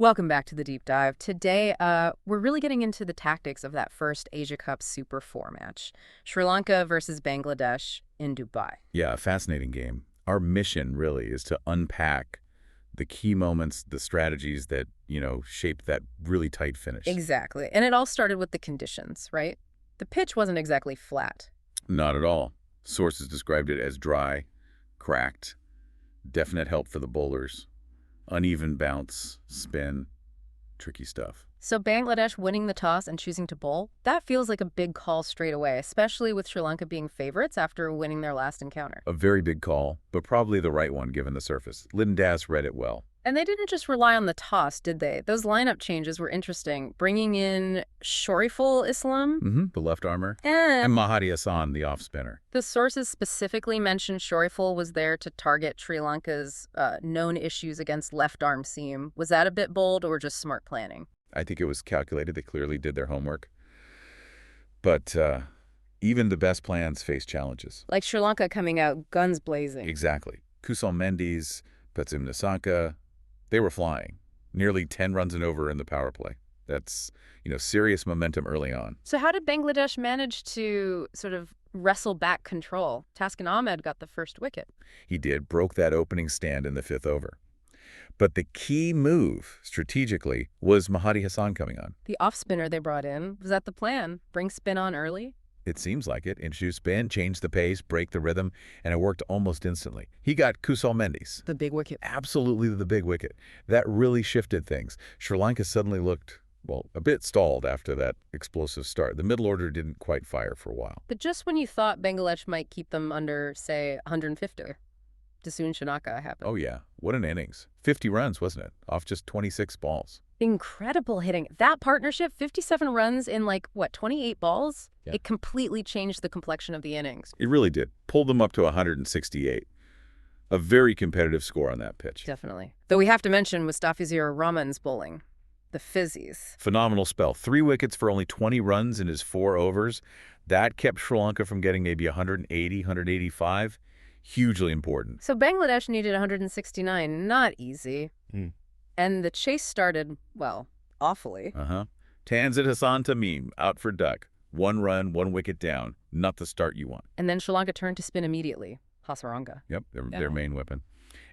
Welcome back to the deep dive. Today, we're really getting into the tactics of that first Asia Cup Super 4 match. Sri Lanka versus Bangladesh in Dubai. Yeah, a fascinating game. Our mission really is to unpack the key moments, the strategies that, shaped that really tight finish. Exactly. And it all started with the conditions, right? The pitch wasn't exactly flat. Not at all. Sources described it as dry, cracked, definite help for the bowlers, uneven bounce, spin, tricky stuff. So Bangladesh winning the toss and choosing to bowl, that feels like a big call straight away, especially with Sri Lanka being favorites after winning their last encounter. A very big call, but probably the right one given the surface. Litton read it well. And they didn't just rely on the toss, did they? Those lineup changes were interesting, bringing in Shoriful Islam. The left armor. And And Mahadi Hassan, the off spinner. the sources specifically mentioned Shoriful was there to target Sri Lanka's known issues against left arm seam. Was that a bit bold or just smart planning? I think it was calculated. They clearly did their homework. But even the best plans face challenges. Like Sri Lanka coming out guns blazing. Exactly. Kusal Mendis, Shanaka, they were flying. Nearly 10 runs and over in the power play. That's, serious momentum early on. So how did Bangladesh manage to sort of wrestle back control? Taskin Ahmed got the first wicket. He did, broke that opening stand in the fifth over. But the key move, strategically, was Mahadi Hassan coming on. The off spinner they brought in, was that the plan? Bring spin on early? It seems like it. Introduce spin, change the pace, break the rhythm, and it worked almost instantly. He got Kusal Mendis. The big wicket. Absolutely the big wicket. That really shifted things. Sri Lanka suddenly looked, a bit stalled after that explosive start. The middle order didn't quite fire for a while. But just when you thought Bangladesh might keep them under, say, 150, Dasun Shanaka happened. Oh, yeah. What an innings. 50 runs, wasn't it? Off just 26 balls. Incredible hitting. That partnership, 57 runs in 28 balls? Yeah. It completely changed the complexion of the innings. It really did. Pulled them up to 168. A very competitive score on that pitch. Definitely. Though we have to mention Mustafizur Rahman's bowling. The fizzies. Phenomenal spell. 3 wickets for only 20 runs in his 4 overs. That kept Sri Lanka from getting maybe 180, 185. Hugely important. So Bangladesh needed 169. Not easy. And the chase started, awfully. Tanzit Hassan Tamim, out for duck. 1 run, 1 wicket down. Not the start you want. And then Sri Lanka turned to spin immediately. Hasaranga. Yep, their main weapon.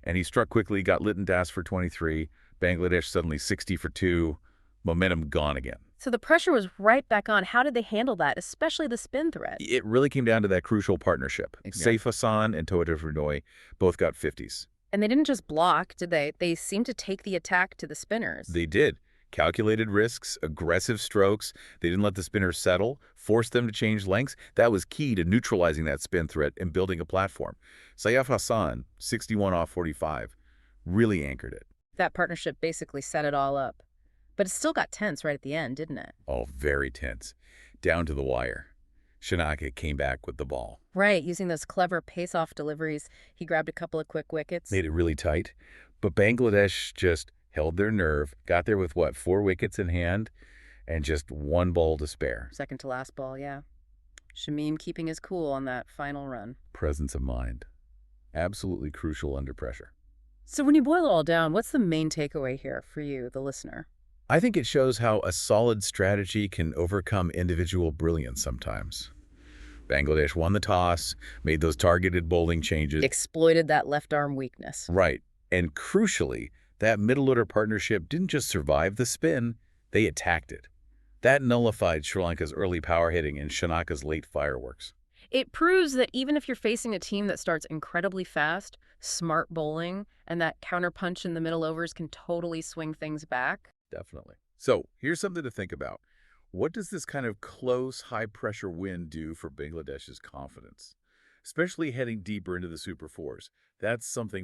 And he struck quickly, got Litton for 23. Bangladesh suddenly 60 for 2. Momentum gone again. So the pressure was right back on. How did they handle that, especially the spin threat? It really came down to that crucial partnership. Exactly. Saif Hassan and Towhid Hridoy both got 50s. And they didn't just block, did they? They seemed to take the attack to the spinners. They did. Calculated risks, aggressive strokes. They didn't let the spinners settle, forced them to change lengths. That was key to neutralizing that spin threat and building a platform. Saif Hassan, 61 off 45, really anchored it. That partnership basically set it all up. But it still got tense right at the end, didn't it? Oh, very tense. Down to the wire. Shanaka came back with the ball. Right, using those clever pace-off deliveries, he grabbed a couple of quick wickets. Made it really tight. But Bangladesh just held their nerve, got there with, 4 wickets in hand, and just 1 ball to spare. Second to last ball, yeah. Shamim keeping his cool on that final run. Presence of mind. Absolutely crucial under pressure. So when you boil it all down, what's the main takeaway here for you, the listener? I think it shows how a solid strategy can overcome individual brilliance sometimes. Bangladesh won the toss, made those targeted bowling changes. Exploited that left arm weakness. Right. And crucially, that middle-order partnership didn't just survive the spin, they attacked it. That nullified Sri Lanka's early power hitting and Shanaka's late fireworks. It proves that even if you're facing a team that starts incredibly fast, smart bowling, and that counterpunch in the middle overs can totally swing things back. Definitely. So here's something to think about. What does this kind of close, high-pressure win do for Bangladesh's confidence? Especially heading deeper into the Super Fours. That's something